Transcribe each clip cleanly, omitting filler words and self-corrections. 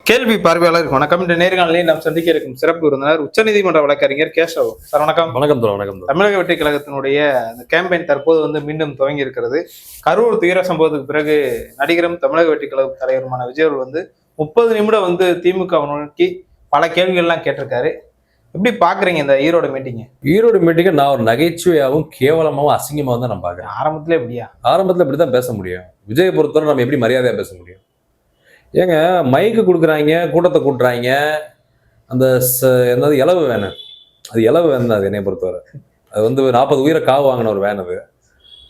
கேள்வி பார்வையாளர் வணக்கம். இந்த நேர்காணலில் நாம் சந்திக்க இருக்கும் சிறப்பு விருந்தினர் உச்சநீதிமன்ற வழக்கறிஞர் கேசவ் சார். வணக்கம். வணக்கம். வணக்கம். தமிழக வெற்றி கழகத்தினுடைய அந்த கேம்பெயின் தற்போது மீண்டும் துவங்கி இருக்கிறது. கரூர் துயர சம்பவத்துக்கு பிறகு நடிகரும் தமிழக வெற்றி கழக தலைவருமான விஜய் அவர்கள் 30 நிமிடம் திமுக நோக்கி பல கேள்விகள்லாம் கேட்டிருக்காரு. எப்படி பாக்குறீங்க இந்த ஈரோடு மீட்டிங்? ஈரோடு மீட்டிங்கை நான் ஒரு நகைச்சுவையாகவும் கேவலமாகவும் அசிங்கமாகவும் தான் நான் பாக்குறேன். ஆரம்பத்துல இப்படிதான் பேச முடியும். விஜயை பொறுத்தவரை நம்ம எப்படி மரியாதையா பேச முடியும்? ஏங்க, மைக்கு கொடுக்குறாங்க, கூட்டத்தை கூட்டுறாங்க, அந்த என்னது இலவு வேணும், அது இலவு வேணும். அது என்னை பொறுத்தவரை அது 40 உயிரை காவு வாங்கின ஒரு வேன். அது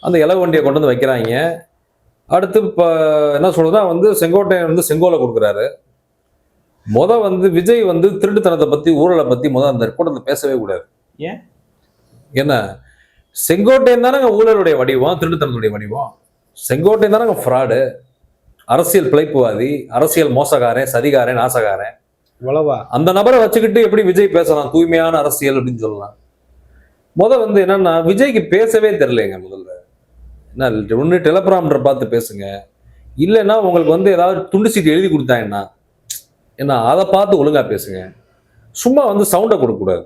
அந்த இலவு வண்டியை கொண்டு வந்து வைக்கிறாங்க. அடுத்து இப்போ என்ன சொல்றதுன்னா செங்கோட்டையன் செங்கோலை கொடுக்குறாரு. விஜய் திருட்டுத்தனத்தை பத்தி ஊழலை பத்தி அந்த கூட்டத்தில் பேசவே கூடாது. ஏன்? என்ன, செங்கோட்டையன் தானே ஊழலுடைய வடிவம், திருட்டுத்தனத்துடைய வடிவம். செங்கோட்டையன் தானே ஃப்ராடு, அரசியல் பிழைப்புவாதி, அரசியல் மோசக்காரன், சதிகாரன், நாசகாரன். இவ்வளவா? அந்த நபரை வச்சுக்கிட்டு எப்படி விஜய் பேசலாம் தூய்மையான அரசியல் அப்படின்னு சொல்லலாம்? என்னன்னா, விஜய்க்கு பேசவே தெரியலைங்க. முதல்ல என்ன, ஒன்று டெலபிராம்டர் பார்த்து பேசுங்க, இல்லைன்னா உங்களுக்கு ஏதாவது துண்டு சீட்டு எழுதி கொடுத்தாங்கன்னா என்ன அதை பார்த்து ஒழுங்கா பேசுங்க. சும்மா சவுண்டை கொடுக்கக்கூடாது.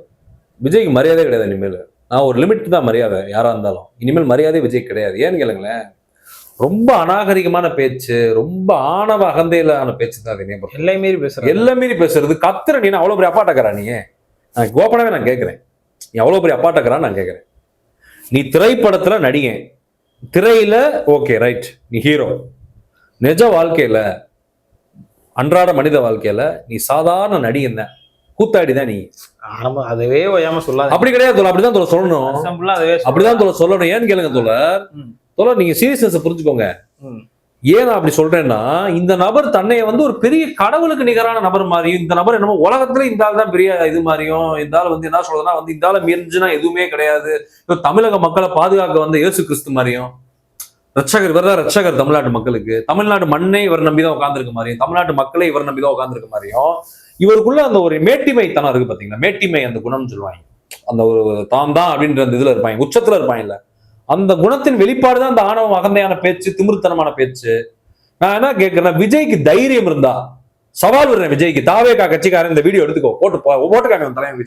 விஜய்க்கு மரியாதை கிடையாது. இனிமேல் நான் ஒரு லிமிட் தான் மரியாதை, யாரா இருந்தாலும். இனிமேல் மரியாதை விஜய் கிடையாது. ஏன்னு கேளுங்களேன், ரொம்ப அநாகரிகமான பேச்சு, ரொம்ப ஆணவ அகந்தையிலான பேச்சு தான். எல்லாம் மீறி பேசுறது. கத்துற நீ அவ்வளவு பெரிய அப்பாட்டக்கரா? நீ கோபனவே நான் கேட்கிறேன், நீ அவ்வளவு பெரிய அப்பாட்டக்கரான்னு நான் கேட்கிறேன். நீ திரைப்படத்துல நடிகை, திரையில ஓகே ரைட், நீ ஹீரோ. நிஜ வாழ்க்கையில, அன்றாட மனித வாழ்க்கையில நீ சாதாரண நடிகன் தான், கூத்தாடிதான் நீ. அதுவே ஓயாம சொல்லாத. அப்படி கிடையாது, அப்படிதான் சொல்லணும். அப்படிதான் சொல்லணும். ஏன்னு கேளுங்க தோழர், நீங்க சீரியஸ்னஸ் புரிஞ்சுக்கோங்க. ஏன் நான் அப்படி சொல்றேன்னா, இந்த நபர் தன்னை ஒரு பெரிய கடவுளுக்கு நிகரான நபர் மாதிரியும், இந்த நபர் என்னமோ உலகத்துல இந்த ஆள் தான் பெரிய இது மாதிரியும், இந்த ஆள் என்ன சொல்றதுன்னா இந்த ஆள் மீறிஞ்சுனா எதுவுமே கிடையாது, தமிழக மக்களை பாதுகாக்க இயேசு கிறிஸ்து மாதிரியும், ரட்சகர், இவர் தான் ரட்சகர் தமிழ்நாட்டு மக்களுக்கு, தமிழ்நாடு மண்ணை இவர் நம்பிதான் உட்கார்ந்துருக்க மாதிரியும், தமிழ்நாட்டு மக்களை இவர் நம்பிதான் உட்கார்ந்துருக்க மாதிரியும், இவருக்குள்ள அந்த ஒரு மேட்டிமை தனம் இருக்கு பாத்தீங்களா? மேட்டிமை, அந்த குணம்னு சொல்லுவாங்க. அந்த ஒரு தாம் தான் அப்படின்ற அந்த இதுல இருப்பாங்க, உச்சத்துல இருப்பாங்க. இல்ல, அந்த குணத்தின் வெளிப்பாடுதான் அந்த ஆணவம், அகந்தையான பேச்சு, திமிர்த்தனமான பேச்சு. நான் என்ன கேட்கிறேன், விஜய்க்கு தைரியம் இருந்தா சவால் விடுறேன். விஜய்க்கு தாவேகா கட்சிக்காரன் இந்த வீடியோ எடுத்துக்கோ, போட்டு காமி தலைவன்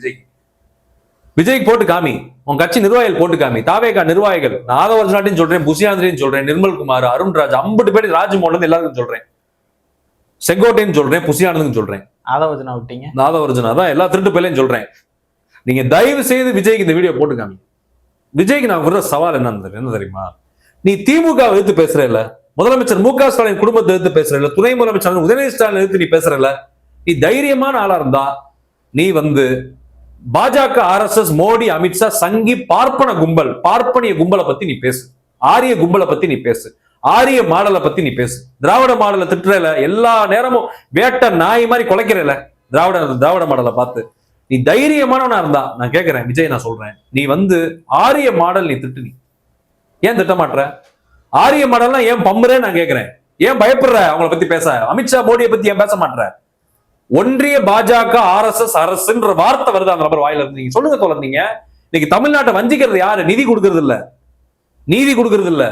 விஜய்க்கு போட்டு காமி, உன் கட்சி நிர்வாகிகள் போட்டு காமி. தாவேகா நிர்வாகிகள், நான் ஆதவர்ஜனாட்டின்னு சொல்றேன், புசியாந்திரின்னு சொல்றேன், நிர்மல்குமார், அருண்ராஜ், 50 பேர், ராஜ்மோகன் எல்லாருக்கும் சொல்றேன், செங்கோட்டைன்னு சொல்றேன், புசியானந்துன்னு சொல்றேன், ஆதவர்ஜனா விட்டீங்க, ஆதவர்ஜனா தான் எல்லா திருட்டு பேர்லையும் சொல்றேன். நீங்க தயவு செய்து விஜய்க்கு இந்த வீடியோ போட்டு காமி. விஜய்க்கு நான் விடுற சவால் என்ன தெரியுமா? நீ திமுக எதிர்த்து பேசுறல, முதலமைச்சர் மு.க. ஸ்டாலின் குடும்பத்தை எதிர்த்து பேசுறல, துணை முதலமைச்சர் உதயநிதி ஸ்டாலின் எதிர்த்து நீ பேசுறல, நீ தைரியமான ஆளா இருந்தா நீ பாஜக, RSS, மோடி, அமித்ஷா, சங்கி, பார்ப்பன கும்பல், பார்ப்பனிய கும்பலை பத்தி நீ பேசு, ஆரிய கும்பலை பத்தி நீ பேசு, ஆரிய மாடலை பத்தி நீ பேசு. திராவிட மாடலை திட்டுறல, எல்லா நேரமும் வேட்ட நாய் மாதிரி குலைக்கிறல திராவிட மாடலை பார்த்து. நீ தைரியமானவனா இருந்தா நான் கேட்கிறேன் விஜய், நான் சொல்றேன், நீ ஆரிய மாடல் நீ திட்டு. நீ ஏன் திட்ட மாட்ற? ஆரிய மாடல்லாம் ஏன் பம்புறே நான் கேட்கிறேன். ஏன் பயப்படுற அவங்களை பத்தி பேச? அமித்ஷா, மோடியை பத்தி ஏன் பேச மாட்ற? ஒன்றிய பாஜக, RSS அரசுன்ற வார்த்தை வருது அந்த நபர் வாயில இருந்து. நீங்க சொல்லுங்க தோழர், நீங்க இன்னைக்கு தமிழ்நாட்டை வஞ்சிக்கிறது யாரு? நிதி கொடுக்கறது இல்ல,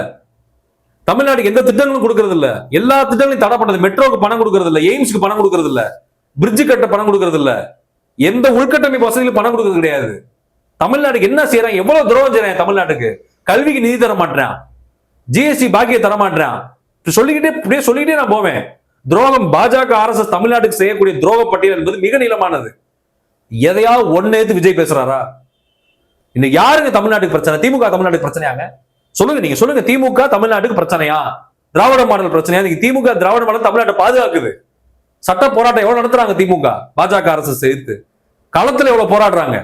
தமிழ்நாட்டுக்கு எந்த திட்டங்களும் கொடுக்கறது இல்ல, எல்லா திட்டங்களையும் தடை பண்ணது. மெட்ரோக்கு பணம் கொடுக்கறது இல்ல, எய்ம்ஸ்க்கு பணம் கொடுக்கறது இல்ல, பிரிட்ஜ் கட்ட பணம் கொடுக்கறது இல்ல, எந்த உள்கட்டமைப்பு வசதிகளும் பணம் கொடுக்கறது கிடையாது. தமிழ்நாட்டுக்கு என்ன செய்யறாங்க? எவ்வளவு துரோகம் செய்யறாங்க தமிழ்நாட்டுக்கு? கல்விக்கு நிதி தர மாட்டேன், GST பாக்கியை தர மாட்டேன், சொல்லிக்கிட்டே நான் போவேன். துரோகம் பாஜக, RSS தமிழ்நாட்டுக்கு செய்யக்கூடிய துரோக பட்டியல் என்பது மிக நீளமானது. எதையாவது ஒன்னு எடுத்து விஜய் பேசுறாரா? இன்னைக்கு யாருங்க தமிழ்நாட்டுக்கு பிரச்சனை? திமுக தமிழ்நாட்டுக்கு பிரச்சனையாங்க? சொல்லுங்க, நீங்க சொல்லுங்க. திமுக தமிழ்நாட்டுக்கு பிரச்சனையா? திராவிட மாடல் பிரச்சனையா? நீங்க திமுக திராவிட மாடல் தமிழ்நாட்டை பாதுகாக்குது. சட்ட போராட்டம் எவ்வளவு நடத்துறாங்க திமுக, பாஜக, RSS எதிர்த்து? களத்துல எவ்வளவு போராடுறாங்க?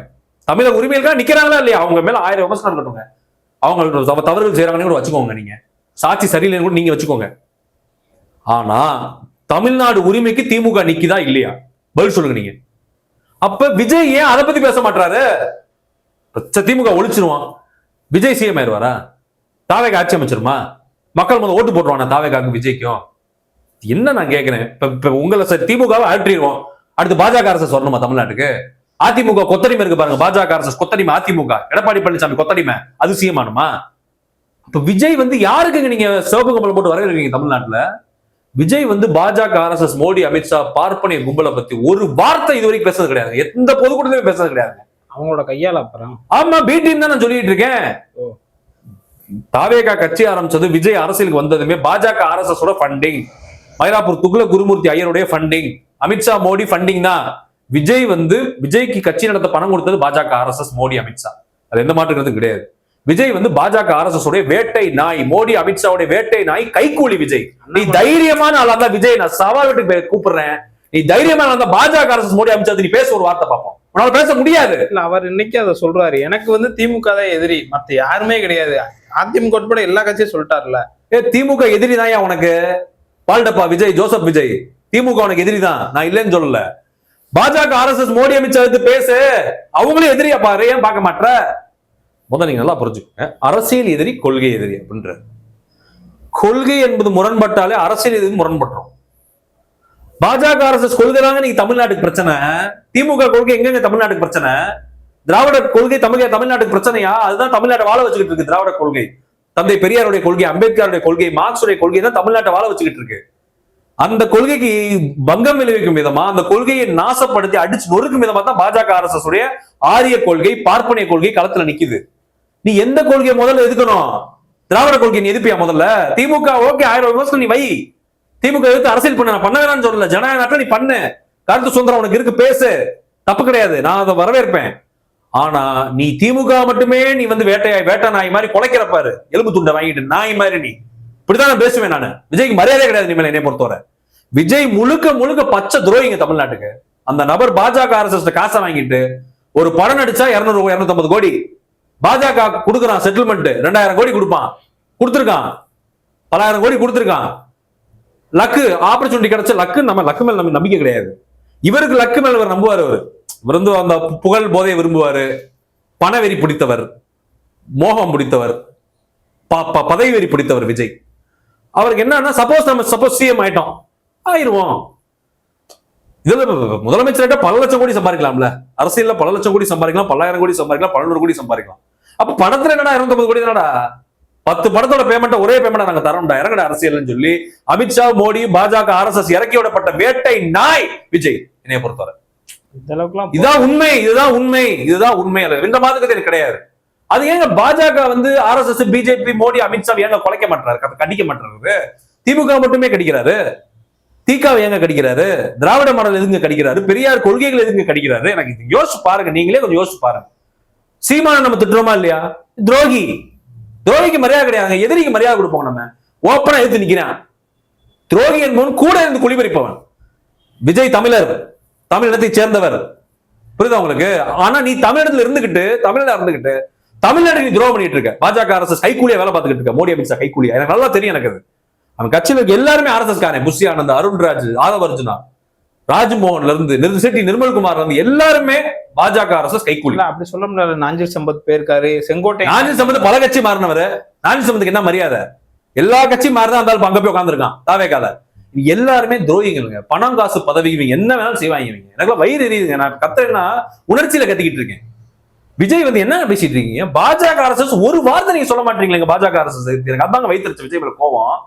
தமிழக உரிமைகளுக்காக நிக்கிறாங்களா இல்லையா? அவங்க மேல 1000 விமர்சனம் இருக்கட்டும், அவங்க தவறுகள் செய்யறாங்கன்னு கூட வச்சுக்கோங்க, நீங்க சாட்சி சரியில்லைன்னு கூட நீங்க வச்சுக்கோங்க. ஆனா தமிழ்நாடு உரிமைக்கு திமுக நிக்குதா இல்லையா? பதில் சொல்லுங்க நீங்க. அப்ப விஜய் ஏன் அதை பத்தி பேச மாட்டாரு? திமுக ஒழிச்சிருவான், விஜய் CM ஆயிடுவாரா? தாவேகா ஆட்சி அமைச்சிருமா? மக்கள் ஓட்டு போட்டுருவானா தாவேகாக்கும் விஜய்க்கும்? என்ன நான் கேட்கிறேன், இப்ப உங்களை திமுகவை அகற்றிடுவோம், அடுத்து பாஜக, RSS வரணுமா தமிழ்நாட்டுக்கு? அதிமுக கொத்தடிமை இருக்கு பாருங்க, பாஜக, RSS கொத்தடிமை, அதிமுக எடப்பாடி பழனிசாமி கொத்தடிமை, அது CM ஆனுமா? அப்ப விஜய் யாருக்குங்க நீங்க சிவப்பு கம்பளம் போட்டு வரவேற்கிறீங்க தமிழ்நாட்டுல? விஜய் வந்து பாஜக, RSS, மோடி, அமித்ஷா, பார்ப்பனிய கும்பலை பத்தி ஒரு வார்த்தை இதுவரைக்கும் பேசுறது கிடையாது. எந்த பொதுக்கூட்டத்திலுமே பேசுறது கிடையாது. அவங்களோட கையால அப்புறம் ஆமா, பி டீம் தான் நான் சொல்லிட்டு இருக்கேன். தாவேகா கட்சி ஆரம்பிச்சது விஜய் அரசியலுக்கு வந்ததுமே பாஜக, RSS ஓட ஃபண்டிங், மயிலாப்பூர் துக்ளக் குருமூர்த்தி ஐயருடைய ஃபண்டிங், அமித்ஷா, மோடி ஃபண்டிங் தான். விஜய் வந்து விஜய்க்கு கட்சி நடத்த பணம் கொடுத்தது பாஜக, RSS, மோடி, அமித்ஷா. அது எந்த மாற்றுக்கிறதும் கிடையாது. விஜய் வந்து பாஜக, RSS உடைய வேட்டை நாய், மோடி, அமித்ஷாவுடைய வேட்டை நாய், கைக்கூலி விஜய். நீ தைரியமான ஆளா இருந்தா விஜய், நான் சவால் விட்டு கூப்பிடுறேன், நீ தைரியமான ஆளா இருந்தா பாஜக, RSS, மோடி, அமித்ஷா நீ பேச ஒரு வார்த்தை பார்ப்போம். உன்னால பேச முடியாது. இல்ல, அவர் இன்னைக்கு அதை சொல்றாரு. எனக்கு வந்து திமுக தான் எதிரி, மத்த யாருமே கிடையாது. அதிமுக உட்பட எல்லா கட்சியும் சொல்லிட்டாருல. திமுக எதிரி தான் உனக்கு. பால்டப்பா விஜய், ஜோசப் விஜய், திமுக உனக்கு எதிரி தான், நான் இல்லைன்னு சொல்லல. பாஜக, RSS, மோடி, அமித்ஷா எடுத்து பேசு, அவங்களும் எதிரியா பாரு, ஏன் பார்க்க மாட்ட? முதல்ல நீங்க நல்லா புரிஞ்சுக்கோங்க, அரசியல் எதிரி கொள்கை எதிரி அப்படின்ற. கொள்கை என்பது முரண்பட்டாலே அரசியல் எதிரி முரண்பட்டுரும். பாஜக, RSS கொள்கை தாங்க நீங்க தமிழ்நாட்டுக்கு பிரச்சனை. திமுக கொள்கை எங்க தமிழ்நாட்டுக்கு பிரச்சனை? திராவிட கொள்கை தமிழ்நாட்டுக்கு பிரச்சனையா? அதுதான் தமிழ்நாட்டை வாழ வச்சுக்கிட்டு இருக்கு. திராவிட கொள்கை, தந்தை பெரியாருடைய கொள்கை, அம்பேத்கருடைய கொள்கை, மார்க்சுடைய கொள்கை தான் தமிழ்நாட்டை வாழ வச்சுக்கிட்டு இருக்கு. அந்த கொள்கைக்கு பங்கம் விளைவிக்கும் விதமா, அந்த கொள்கையை நாசப்படுத்தி அடிச்சு நொறுக்கும் விதமா தான் பாஜக, RSS உடைய ஆரிய கொள்கை, பார்ப்பனிய கொள்கை களத்துல நிக்குது. நீ எந்த கொள்கையை முதல்ல எதுக்கணும்? திராவிட கொள்கை நீ எதிர்ப்பியா முதல்ல? திமுக ஓகே, 1000 விமர்சனம் நீ வை, திமுக எதிர்த்து அரசியல் பண்ண வேணாம்னு சொல்லல. ஜனநாயக நாட்டில் நீ பண்ணு, கருத்து சுதந்திரம் உனக்கு இருக்கு, பேசு, தப்பு கிடையாது, நான் அதை வரவேற்பேன். ஆனா நீ திமுக மட்டுமே நீ வந்து வேட்டை நாய் மாதிரி குலைக்கிற பாரு, எலும்பு துண்டை வாங்கிட்டு நாய் மாதிரி நீ இப்படிதான் நான் பேசுவேன். நானு விஜய்க்கு மரியாதை கிடையாது நீ மேல, என்னை பொறுத்தவரை. விஜய் முழுக்க முழுக்க பச்சை துரோகிங்க தமிழ்நாட்டுக்கு. அந்த நபர் பாஜக, RSS காசை வாங்கிட்டு ஒரு படம் நடிச்சா 200 250 கோடி பாஜக கொடுக்குறான், செட்டில்மெண்ட் 2000 கோடி கொடுப்பான், கொடுத்துருக்கான், பலாயிரம் கோடி கொடுத்துருக்கான். லக்கு ஆப்பர்ச்சுனிட்டி கிடைச்ச லக்கு, நம்ம லக்கு மேல நம்ம நம்பிக்கை கிடையாது. இவருக்கு லக்கு மேல இவர் நம்புவார். இவர் வந்து அந்த புகழ் போதையை விரும்புவாரு, பணவெறி பிடித்தவர், மோகம் பிடித்தவர், பதவி வெறி பிடித்தவர் விஜய். அவருக்கு என்னன்னா, சப்போஸ் சிஎம் ஆயிருவோம், இதுல முதலமைச்சர்கிட்ட பல லட்சம் கோடி சம்பாதிக்கலாம்ல, அரசியல்ல பல லட்சம் கோடி சம்பாதிக்கலாம், 10,000 கோடி சம்பாதிக்கலாம், 1100 கோடி சம்பாதிக்கலாம். அப்ப படத்துல என்னடா 250 கோடி தானடா, 10 படத்தோட பேமெண்ட் ஒரே பேமெண்ட் நாங்க தரோம்டா, இறங்கடா அரசியல் சொல்லி அமித்ஷா, மோடி, பாஜக, RSS இறக்கி விடப்பட்ட வேட்டை நாய் விஜய். என்னைய பொறுத்தவரை இதுதான் உண்மை, இதுதான் உண்மை, இதுதான் உண்மை. இந்த மாதிரி கிடையாது. அது ஏங்க பாஜக வந்து RSS, பிஜேபி, மோடி, அமித்ஷா ஏங்க குலைக்க மாட்டாரு, கடிக்க மாட்டாரு? திமுக மட்டுமே கடிக்கிறாரு, திகாவை ஏங்க கடிக்கிறாரு? திராவிட மாடல் எதுங்க கடிக்கிறாரு? பெரியார் கொள்கைகள் எதுங்க கடிக்கிறாரு? எனக்கு யோசிச்சு பாருங்க, நீங்களே கொஞ்சம் யோசிச்சு பாருங்க. சீமான நம்ம திட்டுறோமா இல்லையா? துரோகி, துரோகிக்கு மரியாதை கிடையாது, எதிரிக்கு மரியாதை கொடுப்போம். நம்ம ஓப்பனா எடுத்து நிக்கிறான். துரோகி என்பவன் கூட இருந்து குளிபறிப்பவன். விஜய் தமிழர், தமிழினத்தை சேர்ந்தவர், புரியுதா உங்களுக்கு? ஆனா நீ தமிழினத்துல இருந்துகிட்டு தமிழ்நாடு நீ துரோகம் பண்ணிட்டு இருக்க. பாஜக, RSS கைக்கூலியா வேலை பார்த்துக்கிட்டு இருக்க. மோடி, அமித்ஷா கைக்கூலியா? எனக்கு நல்லா தெரியும். எனக்கு அவன் கட்சியில் இருக்க எல்லாருமே RSS காரன். புஷி ஆனந்த், அருண்ராஜ், ஆதவ அர்ஜுனா, ராஜ்மோகன்ல இருந்து செட்டி, நிர்மல்குமார் வந்து எல்லாருமே பாஜக, RSS கைக்கூலி. அப்படி சொல்ல முடியாது. நாஞ்சில் சம்பத் பேருக்காரு, செங்கோட்டை நாஞ்சில் சம்பத் பல கட்சி மாறினவர். நாஞ்சில் சம்பத்துக்கு என்ன மரியாதை? எல்லா கட்சியும் மாறிதான் இருந்தாலும் அங்க போய் உட்காந்துருக்கான் தாவேகால. எல்லாருமே துரோகிகளுங்க. பணம், காசு, பதவி, இவங்க என்ன வேணாலும் செய்வாங்க. எனக்கு வயிறு எரியுதுங்க. நான் கத்துறேன்னா உணர்ச்சியில கத்திக்கிட்டு இருக்கேன். விஜய் வந்து என்ன பேசிட்டு இருக்கீங்க? பாஜக, RSS ஒரு வார்த்தை நீங்க சொல்ல மாட்டீங்களா? பாஜக, RSS எனக்கு அதாங்க வைத்திருச்சு விஜய் மேல கோவம்.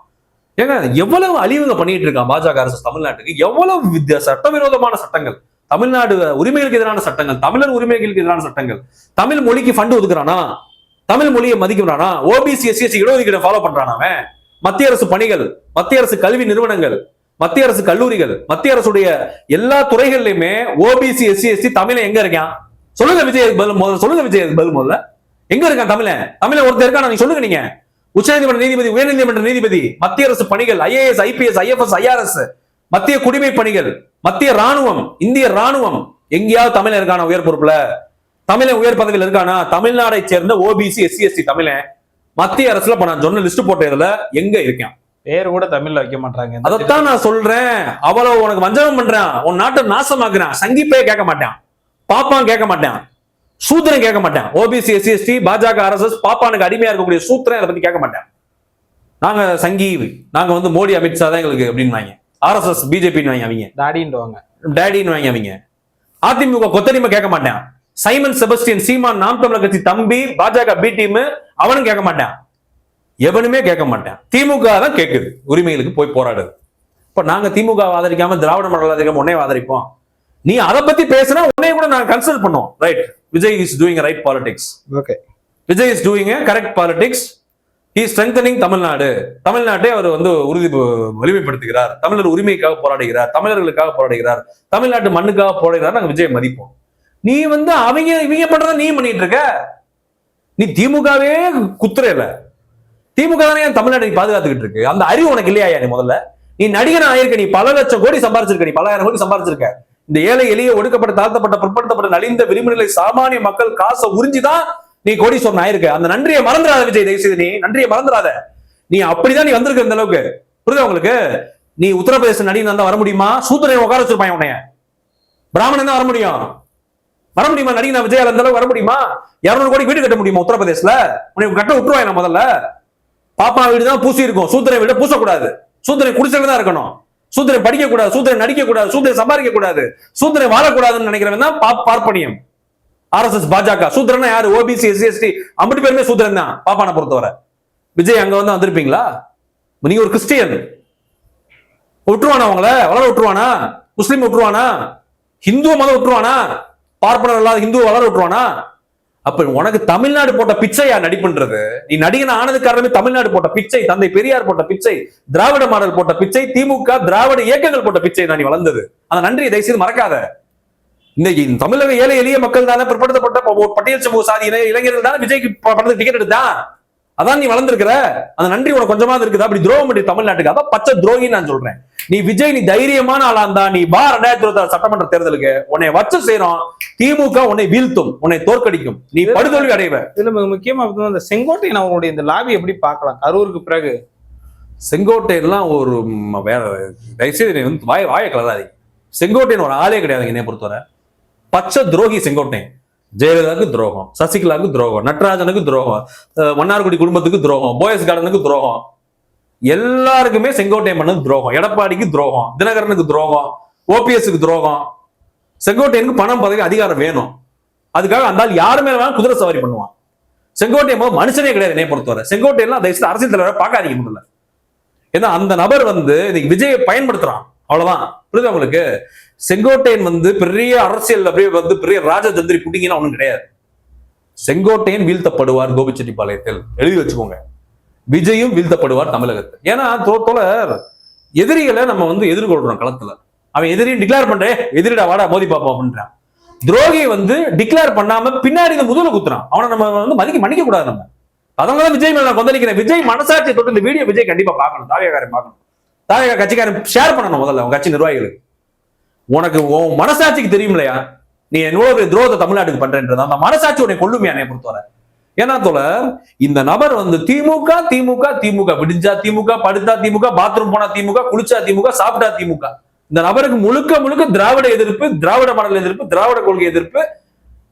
ஏங்க எவ்வளவு அழிவுங்க பண்ணிட்டு இருக்கான் பாஜக, RSS தமிழ்நாட்டுக்கு. எவ்வளவு சட்டவிரோதமான சட்டங்கள், தமிழ்நாடு உரிமைகளுக்கு எதிரான சட்டங்கள், தமிழர் உரிமைகளுக்கு எதிரான சட்டங்கள், தமிழ் மொழிக்கு ஃபண்ட் ஒதுக்குறானா, தமிழ் மொழியை மதிக்கிறானா, OBC, SC இடஒதுக்கீடு ஃபாலோ பண்றானா அவன். மத்திய அரசு பணிகள், மத்திய அரசு கல்வி நிறுவனங்கள், மத்திய அரசு கல்லூரிகள், மத்திய அரசுடைய எல்லா துறைகள்லயுமே OBC, SC தமிழ எங்க இருக்கான்? சொல்லுங்க விஜய் பதில். சொல்லுங்க விஜய் பதில். முதல்ல எங்க இருக்கான் தமிழ ஒருத்தர் இருக்கான்? நீங்க சொல்லுங்க. நீங்க உச்சநீதிமன்ற நீதிபதி, உயர்நீதிமன்ற நீதிபதி, மத்திய அரசு பணிகள், IAS, IPS, IFS, IRS, மத்திய குடிமை பணிகள், மத்திய ராணுவம், இந்திய ராணுவம், எங்கேயாவது தமிழ் இருக்கான உயர் பொறுப்புல? தமிழ உயர் பதவியில் இருக்கானா? தமிழ்நாடை சேர்ந்த OBC, SC, ST தமிழ மத்திய அரசுல நான் சொன்ன லிஸ்ட் போட்டதுல எங்க இருக்கான்? பேர் கூட தமிழ்ல வைக்க மாட்டாங்க. அதைத்தான் நான் சொல்றேன். அவ்வளவு உனக்கு வஞ்சகம் பண்றான், உன் நாட்டை நாசமாக்குறான். சங்கிப்பே கேட்க மாட்டான், பாப்பான் கேட்க மாட்டான், சூத்திரன் கேட்க மாட்டான். OBC, SC, ST, பாஜக, RSS பாப்பானுக்கு அடிமையா இருக்கக்கூடிய சூத்திரன் அதை பத்தி கேட்க மாட்டேன். நாங்க சங்கி, நாங்க வந்து மோடி, அமித்ஷா தான் எங்களுக்கு அப்படின்னு வாங்க. RSS, பிஜேபின்னு வாங்க அவங்க, டேடின்னு வாங்க அவங்க. அதிமுக கொத்தடிமை கேட்க மாட்டான். சைமன் செபஸ்டியன் சீமான் நாம் தமிழர் கட்சி தம்பி, பாஜக பி டீம், அவனும் கேட்க மாட்டான். எவனுமே கேட்க மாட்டான். திமுக தான் கேட்குது, உரிமைகளுக்கு போய் போராடுது. இப்ப நாங்க திமுக ஆதரிக்காம திராவிட மாடல் ஆதரிக்காம உன்னைய ஆதரிப்போம். நீ அதை பத்தி பேசினா உன்னைய கூட நாங்க கன்சல்ட் பண்ணோம். Right, Vijay is doing right politics. Okay, Vijay is doing correct politics. He strengthening Tamil Nadu. தமிழ்நாட்டை அவர் வந்து வலிமைப்படுத்துகிறார். தமிழர் உரிமைக்காக போராடுகிறார், தமிழர்களுக்காக போராடுகிறார், தமிழ்நாட்டு மண்ணுக்காக போராடுகிறார். நாங்க விஜய் மதிப்போம். நீ வந்து இவங்க பண்றத நீ பண்ணிட்டு இருக்க. நீ திமுகவே குத்துறல. திமுக தானே தமிழ்நாட்டை பாதுகாத்துக்கிட்டு இருக்கு. அந்த அறிவு உனக்கு இல்லையா? நீ முதல்ல நீ நடிகன் ஆயிருக்க. நீ பல லட்சம் கோடி சம்பாரிச்சிருக்க. நீ பல்லாயிரம் கோடி சம்பாரிச்சிருக்க. இந்த ஏழை எளிய ஒடுக்கப்பட்ட தாழ்த்தப்பட்ட பிற்படுத்தப்பட்ட நலிந்த விளிம்புநிலை சாமானிய மக்கள் காசை உறிஞ்சிதான் நீ கோடீஸ்வரன் ஆயிருக்க. அந்த நன்றியை மறந்துடாத விஜய், தயவுசெய்து நீ நன்றியை மறந்துடாத. நீ அப்படிதான் நீ வந்திருக்க இந்த அளவுக்கு. புரியுதா உங்களுக்கு? நீ உத்தரப்பிரதேச நடிகன் தான் வர முடியுமா? சூத்திரனை உட்கார வச்சிருப்பாங்க உன்னைய. பிராமணன் தான் வர முடியுமா? நடிகன் விஜயால அந்த அளவுக்கு வர முடியுமா? 200 கோடி வீடு கட்ட முடியுமா உத்தரப்பிரதேசல? உனக்கு கட்ட விட்டுருவாங்க. முதல்ல பாப்பா வீடு தான் பூசி இருக்கும், சூத்திரன் வீடு பூசக்கூடாது. சூத்திரன் குடிசையில தான் இருக்கணும். சூத்திரன் படிக்க கூடாது, சூத்திரன் நடிக்க கூடாது, சூத்திரன் சம்பாதிக்க கூடாது, சூத்திரன் வாழக்கூடாதுன்னு நினைக்கிறவன் தான் பார்ப்பனியம். RSS பாஜக. சூத்திரன் யாரு? ஓபிசி SC ST 50 பேருமே சூத்திரன் தான் பாப்பான பொறுத்தவரை. விஜய் அங்க வந்து வந்திருப்பீங்களா? நீங்க ஒரு கிறிஸ்டியன், விட்டுருவானா? உங்களை வளர விட்டுருவானா? முஸ்லீம் விட்டுருவானா? ஹிந்து மதம் விட்டுருவானா? பார்ப்பனர் இல்லாத ஹிந்து வளர விட்டுருவானா? அப்ப உனக்கு தமிழ்நாடு போட்ட பிச்சையா நடிப்புன்றது? நீ நடிகன் ஆனது காரணமே தமிழ்நாடு போட்ட பிச்சை, தந்தை பெரியார் போட்ட பிச்சை, திராவிட மாடல் போட்ட பிச்சை, திமுக திராவிட இயக்கங்கள் போட்ட பிச்சை தான் நீ வளர்ந்தது. அந்த நன்றியை தயவுசெய்து மறக்காத. இன்னைக்கு தமிழக ஏழை எளிய மக்கள் தானே, பிற்படுத்தப்பட்ட பட்டியல் சமூக சாதி இளைஞர்கள் தானே விஜய்க்கு படத்துக்கு டிக்கெட் எடுத்தான். அதான் நீ வளர்ந்துருக்கிற. அந்த நன்றி உனக்கு கொஞ்சமா இருக்குதா? அப்படி துரோகம் பண்ணி தமிழ்நாட்டுக்கு, அதான் பச்சை துரோகி நான் சொல்றேன். நீ விஜய், நீ தைரியமான ஆளா இருந்தா நீ 2026 சட்டமன்ற தேர்தலுக்கு உன்னை வச்சு செய்யறோம். திமுக உன்னை வீழ்த்தும், உன்னை தோற்கடிக்கும், நீ படுதோல்வி அடைவ. இதுல முக்கியமா இந்த செங்கோட்டையன் அவங்களுடைய இந்த லாபி எப்படி பார்க்கலாம் கரூருக்கு பிறகு? செங்கோட்டையெல்லாம் ஒரு வேற, தயவுசெய்து வந்து வாய கலராதி. செங்கோட்டையன் ஒரு ஆளே கிடையாது என்னை பொறுத்தவரை. பச்சை துரோகி செங்கோட்டையன். ஜெயலலிதாவுக்கு துரோகம், சசிகலாவுக்கு துரோகம், நடராஜனுக்கு துரோகம், மன்னார்குடி குடும்பத்துக்கு துரோகம், போயஸ் கார்டனுக்கு துரோகம், எல்லாருக்குமே செங்கோட்டையன் பண்ணது துரோகம். எடப்பாடிக்கு துரோகம், தினகரனுக்கு துரோகம், OPSக்கு துரோகம். செங்கோட்டையனுக்கு பணம், பதவி, அதிகாரம் வேணும். அதுக்காக அந்த யாருமே வேணாலும் குதிரை சவாரி பண்ணுவான். செங்கோட்டையன் மனுஷனே கிடையாது என்னை பொறுத்தவரை. செங்கோட்டையன் அரசியல் தலைவரை பார்க்காதீங்க முதல்ல. ஏன்னா அந்த நபர் வந்து விஜயை பயன்படுத்துறான், அவ்வளவுதான். புரியுது உங்களுக்கு? செங்கோட்டையன் வந்து பெரிய அரசியல் அப்படியே வந்து பெரிய ராஜதந்திரி புட்டிங்கன்னா ஒண்ணும் கிடையாது. செங்கோட்டையன் வீழ்த்தப்படுவார் கோபிச்செட்டிப்பாளையத்தில், எழுதி வச்சுக்கோங்க. விஜயும் வீழ்த்தப்படுவார் தமிழகத்தில். ஏன்னா தோழர், எதிரிகளை நம்ம வந்து எதிர்கொள்றோம் களத்துல. அவன் எதிரியும் டிக்ளேர் பண்றேன், எதிரிடா வாடா மோதி பாப்போம் அப்படின்றான். துரோகி வந்து டிக்ளேர் பண்ணாம பின்னாடி இந்த முதல்ல குத்துறான். அவனை நம்ம வந்து மன்னிக்க கூடாது. நம்ம அதனால விஜய் மேல நான் கொந்தளிக்கிறேன். விஜய் மனசாட்சியை தொட்டு இந்த வீடியோ விஜய் கண்டிப்பா பார்க்கணும். தாவேகாரன் பார்க்கணும். தாவேகா கட்சிக்காரன் ஷேர் பண்ணணும் முதல்ல உங்க கட்சி நிர்வாகிகளுக்கு. உனக்கு உன் மனசாட்சிக்கு தெரியும் இல்லையா நீ எவ்வளவு துரோகத்தை தமிழ்நாட்டுக்கு பண்றேன்றது? அந்த மனசாட்சி உன்னை கொள்ளுமையா என்னை பொறுத்தவரை. ஏன்னா தோழர், இந்த நபர் வந்து திமுக திமுக திமுக, விடிஞ்சா திமுக, படுத்தா திமுக, பாத்ரூம் போனா திமுக, குளிச்சா திமுக, சாப்பிட்டா திமுக. இந்த நபருக்கு முழுக்க முழுக்க திராவிட எதிர்ப்பு, திராவிட மாடல் எதிர்ப்பு, திராவிட கொள்கை எதிர்ப்பு,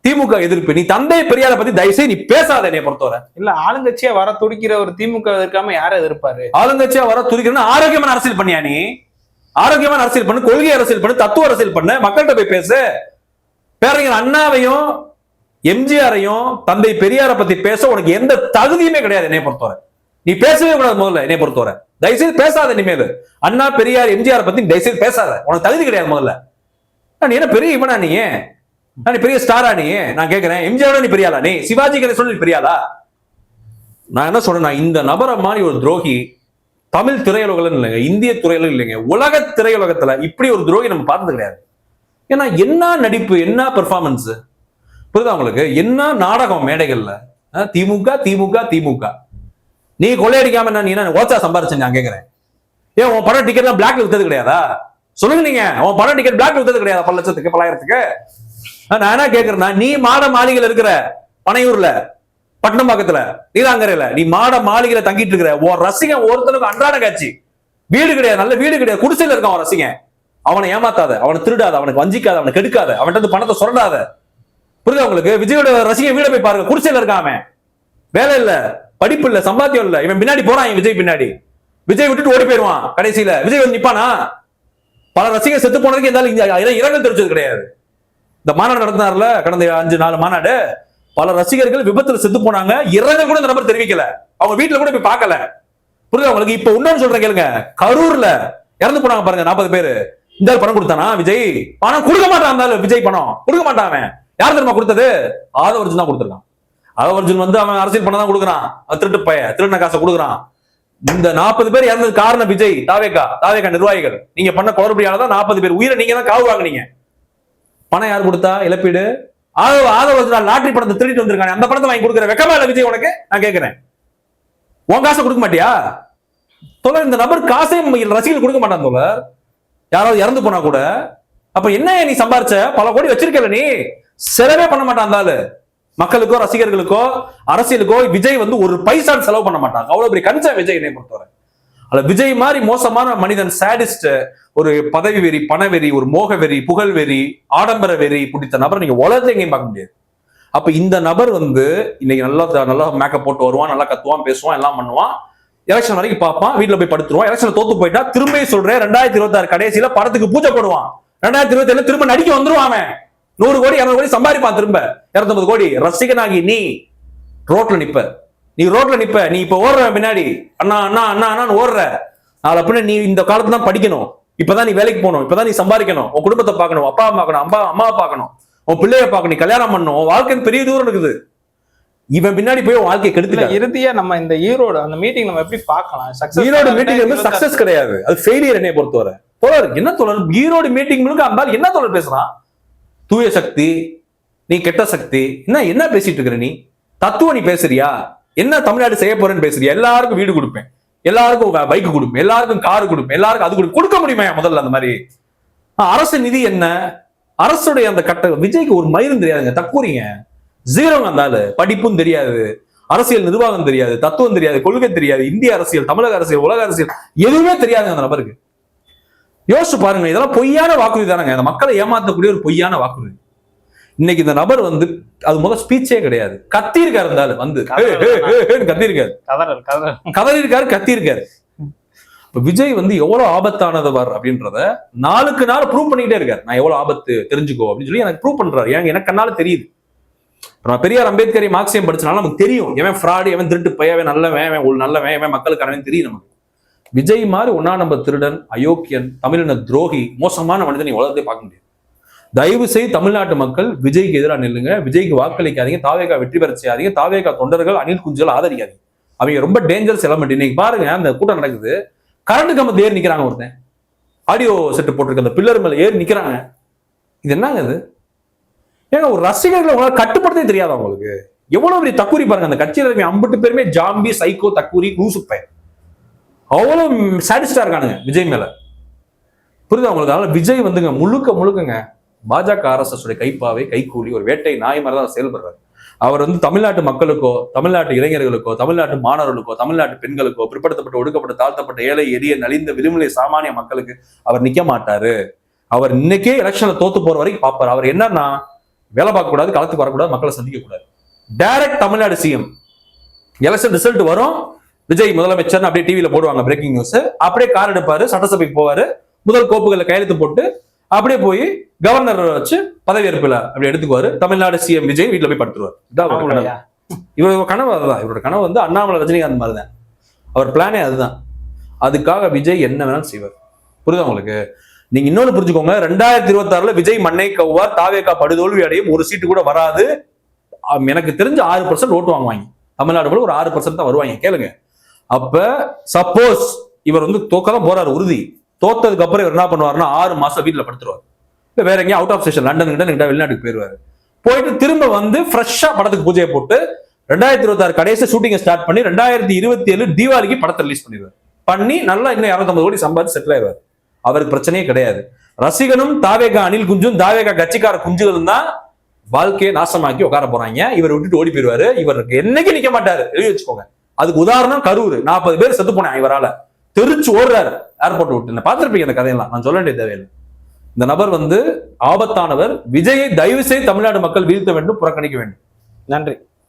திமுக எதிர்ப்பு. நீ தந்தை பெரியாரை பத்தி தயவுசெய்து நீ பேசாத என்னை பொறுத்தவரை. இல்ல, ஆளுங்கட்சியா வர துடிக்கிற ஒரு திமுக எதிர்க்காம யாரை எதிர்ப்பாரு? ஆளுங்கட்சியா வர துடிக்கிறன்னு ஆரோக்கியமான அரசியல் பண்ணியா? நீ ஆரோக்கியமான அரசியல் பண்ணு, கொள்கை அரசியல் பண்ணு, தத்துவ அரசியல் பண்ணு, மக்கள்கிட்ட போய் பேசு. பேரறிஞர் அண்ணாவையும் எம்ஜிஆரையும் தந்தை பெரியாரை பத்தி பேச உனக்கு எந்த தகுதியுமே கிடையாது என்னை பொறுத்தவரை. நீ பேசவே கூடாது முதல்ல என்னை பொறுத்தவரை. தயவுசெய்து பேசாத. இனிமேல் அண்ணா பெரியார் எம்ஜிஆரை பத்தி தயவுசெய்து பேசாத. உனக்கு தகுதி கிடையாது முதல்ல. நீ என்ன பெரிய இவனா? நீ பெரிய ஸ்டாரா? நான் கேட்கிறேன், எம்ஜிஆரோட நீ பெரியாளா? நீ சிவாஜி கணேசன் நீ பெரியாளா? நான் என்ன சொல்றேன், இந்த நபரை மாதிரி ஒரு துரோகி தமிழ் திரையுலகம் இல்லைங்க, இந்திய திரையுலகம் இல்லைங்க, உலக திரையுலகத்துல இப்படி ஒரு துரோகி நம்ம பார்த்தது கிடையாது. ஏன்னா என்ன நடிப்பு, என்ன பெர்ஃபார்மன்ஸ், புரியுதா உங்களுக்கு? என்ன நாடகம் மேடைகள்ல. திமுக திமுக திமுக. நீ கொள்ளையடிக்காம என்ன, நீ ஓச்சா சம்பாரிச்சு நான் கேட்கிறேன். ஏன் உன் படம் டிக்கெட் பிளாக்ல வித்தது கிடையாதா? சொல்லுங்க. நீங்க உன் படம் டிக்கெட் பிளாக்ல வித்தது கிடையாதா? 10 லட்சத்துக்கு 10,000க்கு. நான் என்ன கேட்கிறேன்னா, நீ மாட மாளிகையில இருக்கிற, பனையூர்ல, பட்டணம்பாக்கத்துல, நீலாங்கரையில நீ மாட மாளிகையில தங்கிட்டு இருக்கிற உன் ரசிகன் ஒருத்தனுக்கு அன்றாட காட்சி. வீடு கிடையாது, நல்ல வீடு கிடையாது, குடிசையில இருக்கான் அவன் ரசிகன். அவனை ஏமாத்தாத, அவனை திருடாத, அவனுக்கு வஞ்சிக்காத, அவனை கெடுக்காத, அவன்கிட்ட பணத்தை சுரண்டாத. புரியுதா உங்களுக்கு? விஜயோட ரசிகன் வீட போய் பாருங்க, குடிசையில இருக்கான் அவன். வேலை இல்ல, படிப்பு இல்ல, சம்பாத்தியம் இல்ல. இவன் பின்னாடி போறான், விஜய் பின்னாடி. விஜய் விட்டுட்டு ஓடி போயிருவான். கடைசியில விஜய் வந்து நிப்பானா? பல ரசிகர் செத்து போனதுக்கு இருந்தாலும் இரங்கல் தெரிவிச்சது கிடையாது. இந்த மாநாடு நடத்தினார்ல கடந்த 5-4 மாநாடு, பல ரசிகர்கள் விபத்துல செத்து போனாங்க, இரங்கல் கூட இந்த நபர் தெரிவிக்கல. அவங்க வீட்டுல கூட போய் பார்க்கல. புரியுதா உங்களுக்கு? இப்ப இன்னொன்னு சொல்றேன் கேளுங்க. கரூர்ல இறந்து போனாங்க பாருங்க 40 பேரு. இந்த ஆள் பணம் கொடுத்தானா விஜய்? பணம் கொடுக்க மாட்டான் இருந்தாலும் விஜய் பணம் கொடுக்க மாட்டான். அவன் யார் தெரியுமா கொடுத்தது? ஆதவர்ஜுன் தான் கொடுத்துருக்கான். ஆதவர்ஜுன் வந்து அவன் அரசியல் பண்ண தான் கொடுக்குறான். திருடின காசை கொடுக்குறான். இந்த 40 பேர் இறந்தது காரணம் விஜய், தாவேகா நிர்வாகிகள். நீங்க பண்ண குளறுபடியாலதான் 40 பேர் உயிரை நீங்க தான் காவு வாங்குனீங்க. பணம் யார் கொடுத்தா? இழப்பீடு. ஆதவர்ஜுன் லாட்டரி பணத்தை திருடிட்டு வந்திருக்காங்க. அந்த பணத்தை வாங்கி கொடுக்குற வெக்கமா இல்ல விஜய் உனக்கு? நான் கேட்கிறேன், உன் காசை கொடுக்க மாட்டியா? தோழர், இந்த நபர் காசே ரசிகர்கள் கொடுக்க மாட்டான் தோழர். யாராவது இறந்து போனா கூட. அப்ப என்ன நீ சம்பாரிச்ச? பல கோடி வச்சிருக்கல, நீ செலவே பண்ண மாட்டான் அந்த ஆளு. மக்களுக்கோ ரசிகர்களுக்கோ அரசியலுக்கோ விஜய் வந்து ஒரு பைசா செலவு பண்ண மாட்டாங்க. அவ்வளவு பெரிய கஞ்சா விஜய் என்னை பொறுத்தவரை. அல்ல விஜய் மாதிரி மோசமான மனிதன், சாடிஸ்ட், ஒரு பதவி வெறி, பணவெறி, ஒரு மோக வெறி, புகழ் வெறி, ஆடம்பர வெறி பிடித்த நபர் நீங்க உலகத்தை எங்கேயும் பார்க்க முடியாது. அப்ப இந்த நபர் வந்து இன்னைக்கு நல்லா மேக்கப் போட்டு வருவான், நல்லா கத்துவான், பேசுவான், எல்லாம் பண்ணுவான். எலெக்ஷன் வரைக்கும் பார்ப்பான், வீட்டுல போய் படுத்துருவான். எலெக்ஷன் தோத்து போயிட்டா திரும்ப சொல்றேன் 2026 கடைசியில படத்துக்கு பூஜை போடுவான். 2027 திரும்ப நடிக்க வந்துருவான். அவன் 100 கோடி 200 கோடி சம்பாதிப்பான். திரும்ப 250 கோடி. ரசிகனாகி நீ ரோட்ல நிப்ப, நீ இப்ப ஓடுற பின்னாடி அண்ணா அண்ணா அண்ணா அண்ணான்னு ஓடுற. நாளை பின்ன நீ இந்த காலத்துல தான் படிக்கணும், இப்பதான் நீ வேலைக்கு போகணும், இப்பதான் நீ சம்பாதிக்கணும், உன் குடும்பத்தை பார்க்கணும், அப்பா பார்க்கணும், அம்மாவை பார்க்கணும், உன் பிள்ளைய பார்க்கணும், நீ கல்யாணம் பண்ணணும், உன் வாழ்க்கை பெரிய தூரம் இருக்குது. இவன் பின்னாடி போய் உன் வாழ்க்கையை கெடுத்து. இறுதியா நம்ம இந்த ஈரோடு அந்த மீட்டிங் நம்ம எப்படி பார்க்கலாம்? ஈரோடு மீட்டிங் வந்து சக்சஸ் கிடையாது, அது ஃபெயிலியர் என்னைய பொறுத்தவரை. தோழர் என்ன தோழர், ஈரோடு மீட்டிங் அந்த என்ன தோழர் பேசுறான்? தூய சக்தி, நீ கெட்ட சக்தி, என்ன பேசிட்டு இருக்கிற நீ? தத்துவம் நீ பேசுறியா? என்ன தமிழ்நாடு செய்ய போறேன்னு பேசுறியா? எல்லாருக்கும் வீடு கொடுப்பேன், எல்லாருக்கும் பைக் கொடுப்பேன், எல்லாருக்கும் காரு கொடுப்பேன், எல்லாருக்கும் அது கொடுக்க முடியுமா முதல்ல? அந்த மாதிரி அரசு நிதி என்ன? அரசுடைய அந்த கட்ட விஜய்க்கு ஒரு மயிரும் தெரியாதுங்க, தக்கூறீங்க, ஜீரோங்க. அந்த படிப்பும் தெரியாது, அரசியல் நிர்வாகம் தெரியாது, தத்துவம் தெரியாது, கொள்கை தெரியாது, இந்திய அரசியல், தமிழக அரசியல், உலக அரசியல் எதுவுமே தெரியாதுங்க அந்த நபருக்கு. யோசிச்சு பாருங்க, இதெல்லாம் பொய்யான வாக்குறுதி தானங்க, அந்த மக்களை ஏமாத்தக்கூடிய ஒரு பொய்யான வாக்குறுதி. இன்னைக்கு இந்த நபர் வந்து அது முதல் ஸ்பீச்சே கிடையாது, கத்திருக்காரு. இருந்தாலும் வந்து கத்திருக்காரு, கத்திருக்காரு. விஜய் வந்து எவ்வளவு ஆபத்தானவர் அப்படின்றத நாளுக்கு நாள் ப்ரூவ் பண்ணிக்கிட்டே இருக்காரு. நான் எவ்வளவு ஆபத்து தெரிஞ்சுக்கோ அப்படின்னு சொல்லி எனக்கு ப்ரூவ் பண்றாரு. எனக்கு கண்ணால தெரியுது. நான் பெரியார், அம்பேத்கர், மார்க்சியம் படிச்சனால நமக்கு தெரியும் எவன் ஃப்ராடு, எவன் திருட்டு பையன், நல்லவன், நல்லவன், எவன் மக்களுக்கானவன் தெரியும் நமக்கு. விஜய் மாதிரி 1ஆம் நம்பர் திருடன், அயோக்கியன், தமிழின துரோகி, மோசமான மனிதன் நீ உலகத்தை பார்க்க முடியாது. தயவு செய்து தமிழ்நாட்டு மக்கள் விஜய்க்கு எதிராக நில்லுங்க, விஜய்க்கு வாக்களிக்காதீங்க, தாவேகா வெற்றி பெற செய்யாதீங்க, தாவேகா தொண்டர்கள் அணில் குஞ்சுகள் ஆதரிக்காதீங்க. அவங்க ரொம்ப டேஞ்சரஸ் எலமெண்ட். இன்னைக்கு பாருங்க, அந்த கூட்டம் நடக்குது, கரண்ட் கம்பத்து ஏறி நிக்கிறாங்க, ஒருத்தன் ஆடியோ செட்டு போட்டிருக்க அந்த பில்லர் மேல ஏறி நிக்கிறாங்க. இது என்னங்க இது? ஏங்க ஒரு ரசிகர்களை உங்களால் கட்டுப்படுத்தே தெரியாதா உங்களுக்கு? எவ்வளவு பெரிய தக்கூரி பாருங்க. அந்த கட்சியில இருக்க 50 பேருமே ஜாம்பி, சைக்கோ, தக்கூரி, லூசுப்பயன், அவ்வளவு சாட்டிஸ்டா இருக்கானுங்க விஜய் மேல. புரியுதா உங்களுக்கு? அதனால விஜய் வந்துங்க முழுக்கங்க பாஜக RSS உடைய கைப்பாவை, கைக்கூலி, ஒரு வேட்டை நாய் மாதிரி தான் செயல்படுறாரு. அவர் வந்து தமிழ்நாட்டு மக்களுக்கோ, தமிழ்நாட்டு இளைஞர்களுக்கோ, தமிழ்நாட்டு மாணவர்களுக்கோ, தமிழ்நாட்டு பெண்களுக்கோ, பிற்படுத்தப்பட்ட, ஒடுக்கப்பட்ட, தாழ்த்தப்பட்ட, ஏழை, எளிய, நலிந்த, விளிம்புநிலை சாமானிய மக்களுக்கு அவர் நிக்க மாட்டாரு. அவர் இன்னைக்கே எலெக்ஷன்ல தோத்து போற வரைக்கும் பார்ப்பாரு. அவர் என்னன்னா, வேலை பார்க்க கூடாது, களத்துக்கு வரக்கூடாது, மக்களை சந்திக்க கூடாது. Direct Tamil Nadu CM. Election result வரும், விஜய் முதலமைச்சர் அப்படியே டிவியில போடுவாங்க பிரேக்கிங் நியூஸ். அப்படியே கார் எடுப்பாரு, சட்டசபைக்கு போவாரு, முதல் கோப்புகளை கையெழுத்து போட்டு அப்படியே போய் கவர்னர் வச்சு பதவியேற்பில் அப்படி எடுத்துக்குவாரு. தமிழ்நாடு சிஎம் விஜய் வீட்டுல போய் படுத்துருவார். இவரோட கனவு அதுதான். இவரோட கனவு வந்து அண்ணாமலை, ரஜினிகாந்த் மாதிரி தான். அவர் பிளானே அதுதான். அதுக்காக விஜய் என்ன வேணாலும் செய்வார். புரியுதா உங்களுக்கு? நீங்க இன்னொன்னு புரிஞ்சுக்கோங்க, 2026 விஜய் மண்ணை கவ்வார், தாவேகா படுதோல்வி அடையும், ஒரு சீட்டு கூட வராது. எனக்கு தெரிஞ்சு 6% ஓட்டு வாங்குவாங்க. தமிழ்நாடு கூட ஒரு 6% தான் வருவாங்க. கேளுங்க. அப்ப சப்போஸ் இவர் வந்து தோக்கதான் போறாரு உறுதி. தோத்ததுக்கு அப்புறம் இவர் என்ன பண்ணுவாருன்னா 6 மாசம் வீட்டுல படுத்துருவார். வேற எங்கேயும் அவுட் ஆஃப் ஸ்டேஷன், லண்டன் வெளிநாட்டுக்கு போயிருவாரு. போயிட்டு திரும்ப வந்து ஃப்ரெஷ்ஷா படத்துக்கு பூஜையை போட்டு 2026 கடைசி ஷூட்டிங்கை ஸ்டார்ட் பண்ணி 2027 தீபாவளிக்கு படத்தை ரிலீஸ் பண்ணிடுவார். பண்ணி நல்லா இன்னும் 250 கோடி சம்பாதிச்சு செட்டில் ஆயிடுவார். அவருக்கு பிரச்சனையே கிடையாது. ரசிகனும் தாவேகா அணில் குஞ்சும் தாவேகா கட்சிக்கார குஞ்சுகளும் தான் வாழ்க்கையை நாசமாக்கி உட்கார போறாங்க. இவர் விட்டுட்டு ஓடி போயிருவாரு. இவருக்கு என்னைக்கு நிக்க மாட்டாரு, எழுதி வச்சுக்கோங்க. அதுக்கு உதாரணம் கரூர். 40 பேர் செத்து போனாங்க இவரால. தெரிச்சு ஓடுறாரு ஏர்போர்ட் விட்டு. பார்த்திருப்பீங்க அந்த கதையெல்லாம், நான் சொல்ல வேண்டிய தேவையில்லை. இந்த நபர் வந்து ஆபத்தானவர். விஜயை தயவு செய்து தமிழ்நாடு மக்கள் வீழ்த்த வேண்டும், புறக்கணிக்க வேண்டும். நன்றி.